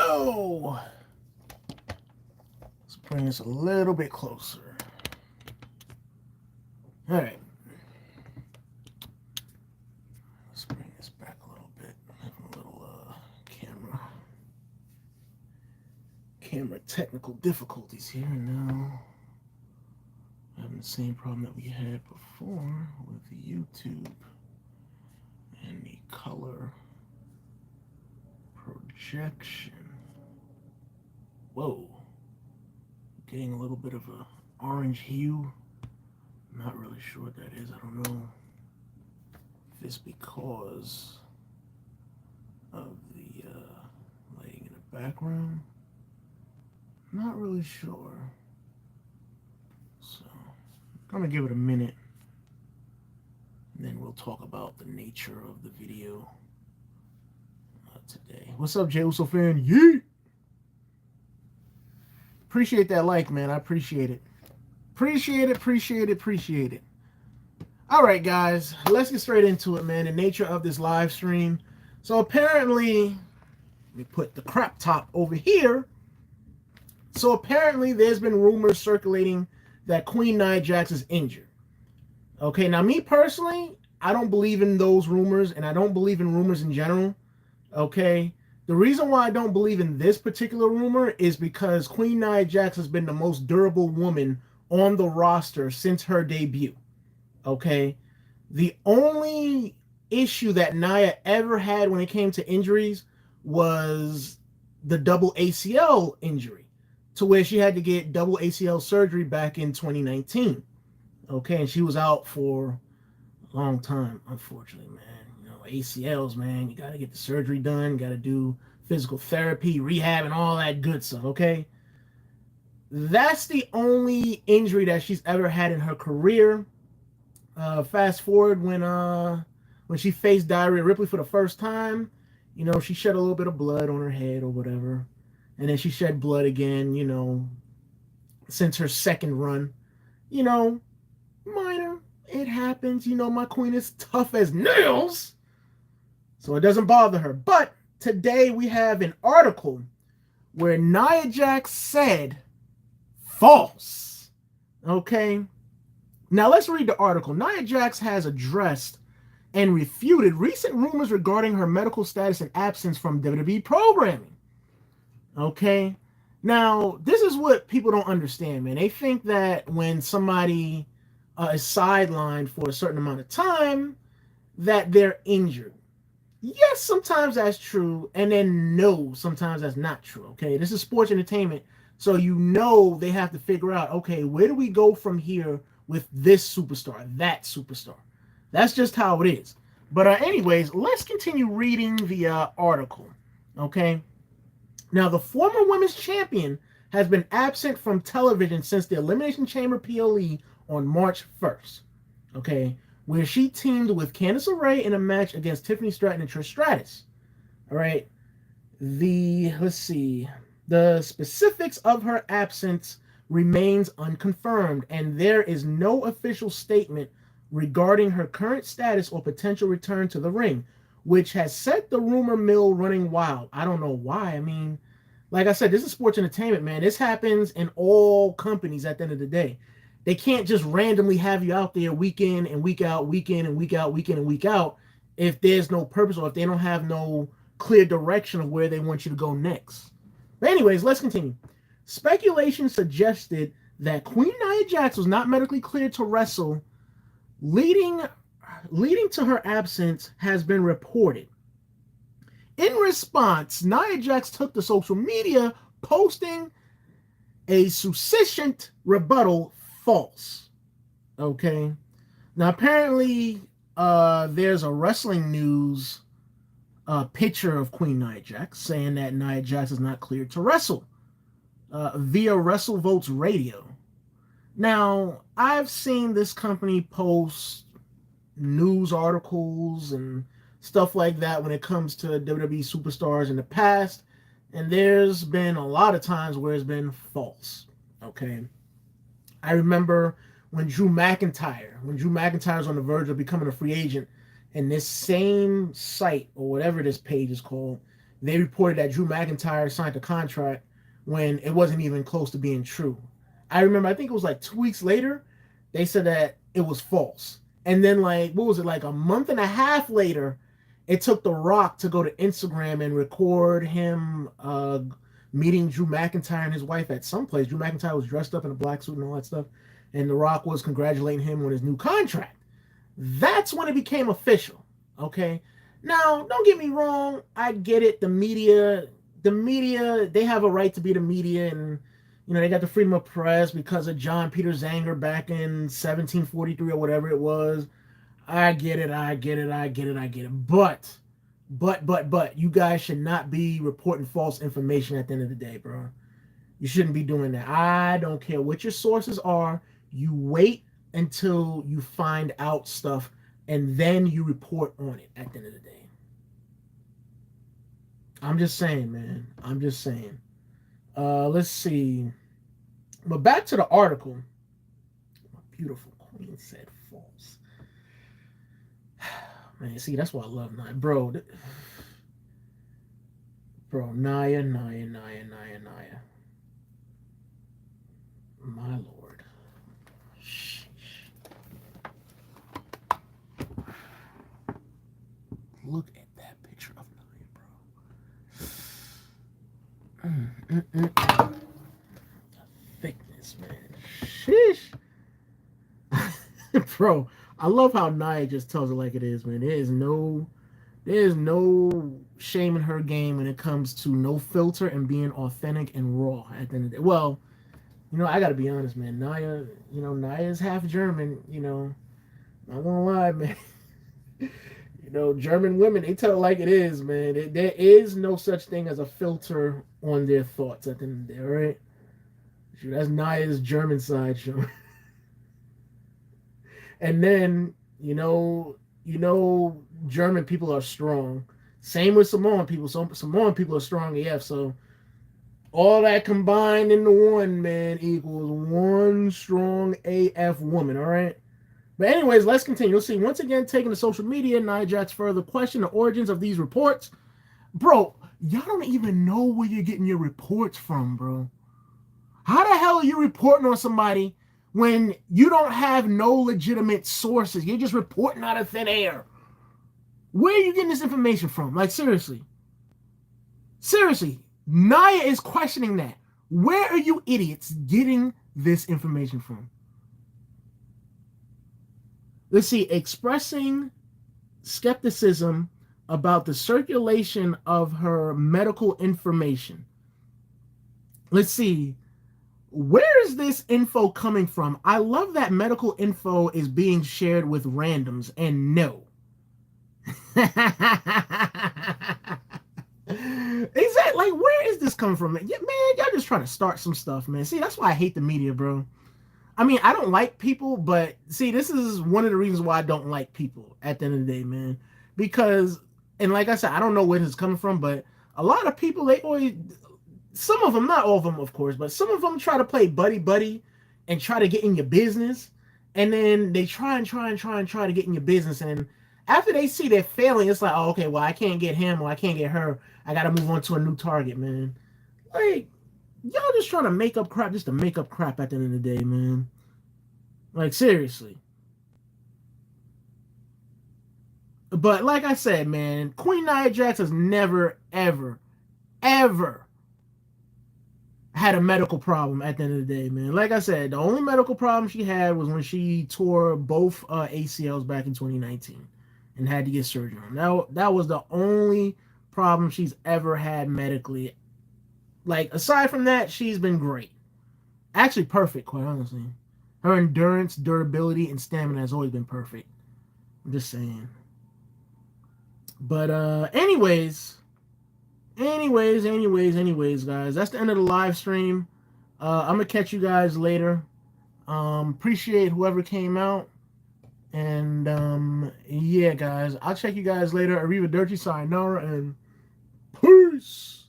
Oh, let's bring this a little bit closer. All right. Let's bring this back a little bit. Having a little camera technical difficulties here, and now having the same problem that we had before with YouTube and the color projection. Whoa, getting a little bit of a orange hue. I'm not really sure what that is. I don't know if it's because of the lighting in the background. Not really sure. So I'm gonna give it a minute, and then we'll talk about the nature of the video today. What's up, Jay Uso fan? Yeet! Appreciate that like, man. I appreciate it. Appreciate it. All right, guys. Let's get straight into it, man. The nature of this live stream. So apparently, let me put the crap top over here. So apparently, there's been rumors circulating that Queen Nia Jax is injured. Okay, now me personally, I don't believe in those rumors, and I don't believe in rumors in general. Okay, the reason why I don't believe in this particular rumor is because Queen Nia Jax has been the most durable woman on the roster since her debut. Okay, the only issue that Nia ever had when it came to injuries was the double ACL injury, to where she had to get double ACL surgery back in 2019. Okay, and she was out for a long time, unfortunately, man. You know, ACLs, man, you got to get the surgery done, got to do physical therapy, rehab, and all that good stuff, okay? That's the only injury that she's ever had in her career. Fast forward when she faced Diarrhea Ripley for the first time, you know, she shed a little bit of blood on her head or whatever. And then she shed blood again, you know, since her second run. You know, minor. It happens. You know, my queen is tough as nails. So it doesn't bother her. But today we have an article where Nia Jax said false. Okay? Now let's read the article. Nia Jax has addressed and refuted recent rumors regarding her medical status and absence from WWE programming. Okay? Now, this is what people don't understand, man. They think that when somebody is sidelined for a certain amount of time, that they're injured. Yes, sometimes that's true, and then no, sometimes that's not true, okay? This is sports entertainment, so you know they have to figure out, okay, where do we go from here with this superstar, that superstar? That's just how it is. But anyways, let's continue reading the article, okay? Now, the former women's champion has been absent from television since the Elimination Chamber PLE on March 1st, okay, where she teamed with Candice LeRae in a match against Tiffany Stratton and Trish Stratus. All right. Let's see. The specifics of her absence remains unconfirmed, and there is no official statement regarding her current status or potential return to the ring, which has set the rumor mill running wild. I don't know why. I mean, like I said, this is sports entertainment, man. This happens in all companies at the end of the day. They can't just randomly have you out there week in and week out, week in and week out, week in and week out, if there's no purpose or if they don't have no clear direction of where they want you to go next. But anyways, let's continue. Speculation suggested that Queen Nia Jax was not medically cleared to wrestle, leading to her absence has been reported. In response, Nia Jax took to social media, posting a succinct rebuttal false. Okay. Now, apparently, there's a wrestling news picture of Queen Nia Jax saying that Nia Jax is not cleared to wrestle via WrestleVotes Radio. Now, I've seen this company post news articles and stuff like that when it comes to WWE superstars in the past, and there's been a lot of times where it's been false. Okay. I remember when Drew McIntyre was on the verge of becoming a free agent, and this same site, or whatever this page is called, they reported that Drew McIntyre signed a contract when it wasn't even close to being true. I remember, I think it was like 2 weeks later, they said that it was false. And then, like, what was it, like a month and a half later, it took The Rock to go to Instagram and record him meeting Drew McIntyre and his wife at some place. Drew McIntyre was dressed up in a black suit and all that stuff. And The Rock was congratulating him on his new contract. That's when it became official. Okay. Now, don't get me wrong. I get it. The media, they have a right to be the media, and they got the freedom of press because of John Peter Zanger back in 1743 or whatever it was. I get it. But you guys should not be reporting false information at the end of the day, bro. You shouldn't be doing that. I don't care what your sources are. You wait until you find out stuff, and then you report on it at the end of the day. I'm just saying, man. I'm just saying. Let's see. But back to the article. My beautiful queen said false. Man, see, that's why I love Nia. Bro, Nia. My Lord. Sheesh. Look at that picture of Nia, bro. The thickness, man. Sheesh. Bro, I love how Nia just tells it like it is, man. There's no shame in her game when it comes to no filter and being authentic and raw at the end of the day. Well, I gotta be honest, man. Nia is half German, not gonna lie, man. German women, they tell it like it is, man. There is no such thing as a filter on their thoughts at the end of the day, all right? That's Nia's German side show. And then, German people are strong. Same with Samoan people. So Samoan people are strong AF. So all that combined into one, man, equals one strong AF woman, all right? But anyways, let's continue. Let's see. Once again, taking to social media, Nia Jax further question the origins of these reports. Bro, y'all don't even know where you're getting your reports from, bro. How the hell are you reporting on somebody when you don't have no legitimate sources? You're just reporting out of thin air. Where are you getting this information from? Like, seriously. Seriously. Nia is questioning that. Where are you idiots getting this information from? Let's see. Expressing skepticism about the circulation of her medical information. Let's see. Where is this info coming from? I love that medical info is being shared with randoms, and no. Exactly. Like, where is this coming from? Man, y'all just trying to start some stuff, man. See, that's why I hate the media, bro. I mean, I don't like people, but see, this is one of the reasons why I don't like people at the end of the day, man. Because, and like I said, I don't know where this is coming from, but a lot of people, they always, some of them, not all of them, of course, but some of them try to play buddy and try to get in your business. And then they try to get in your business. And after they see they're failing, it's like, oh, okay, well, I can't get him or I can't get her. I got to move on to a new target, man. Like, y'all just trying to make up crap just to make up crap at the end of the day, man. Like, seriously. But like I said, man, Queen Nia Jax has never, ever had a medical problem at the end of the day, man. Like I said, the only medical problem she had was when she tore both ACLs back in 2019 and had to get surgery on. That was the only problem she's ever had medically. Like, aside from that, she's been great. Actually perfect, quite honestly. Her endurance, durability, and stamina has always been perfect. I'm just saying. But anyways, guys, that's the end of the live stream. I'm gonna catch you guys later. Appreciate whoever came out. And yeah, guys, I'll check you guys later. Arrivederci, sayonara, and peace.